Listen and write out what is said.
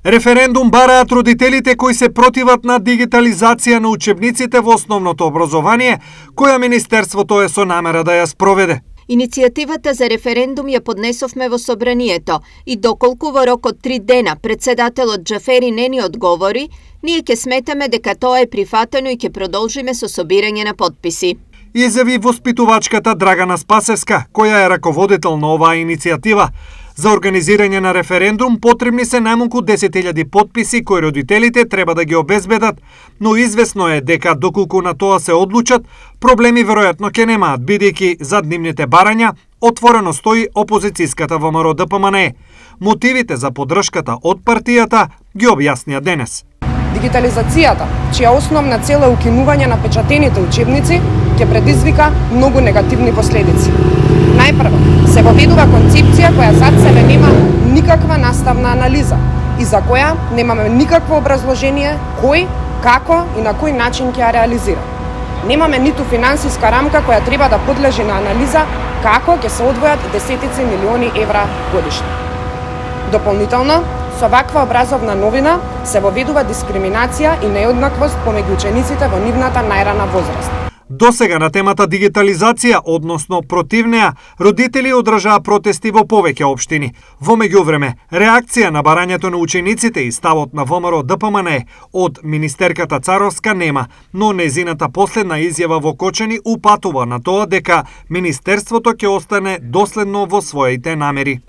Референдум бараат родителите кои се противат на дигитализација на учебниците во основното образование, која Министерството е со намера да ја спроведе. Иницијативата за референдум ја поднесовме во Собранието и доколку во рок од 3 дена председателот Џафери не ни одговори, ние ќе сметаме дека тоа е прифатено и ќе продолжиме со собирање на потписи. Изјави воспитувачката Драгана Спасевска, која е раководител на оваа иницијатива. За организирање на референдум потребни се најмалку 10.000 потписи кои родителите треба да ги обезбедат, но известно е дека доколку на тоа се одлучат, проблеми веројатно ќе немаат, бидејќи зад нивните барања отворено стои опозицијската ВМРО ДПМНЕ. Мотивите за поддршката од партијата ги објаснија денес. Дигитализацијата, чија основна цел е укинување на печатените учебници, ќе предизвика многу негативни последици. Најпрво, се воведува концепција која зад себе нема никаква наставна анализа и за која немаме никакво образложение кој, како и на кој начин ќе ја реализира. Немаме ниту финансиска рамка која треба да подлежи на анализа како ќе се одвојат десетици милиони евра годишно. Дополнително, со ваква образовна новина се воведува дискриминација и нееднаквост помеѓу учениците во нивната најрана возраст. Досега на темата дигитализација, односно против неа, родители одржаа протести во повеќе општини. Во меѓувреме, реакција на барањето на учениците и ставот на ВМРО ДПМНЕ од министерката Царовска нема, но незината последна изјава во Кочани упатува на тоа дека Министерството ќе остане доследно во своите намери.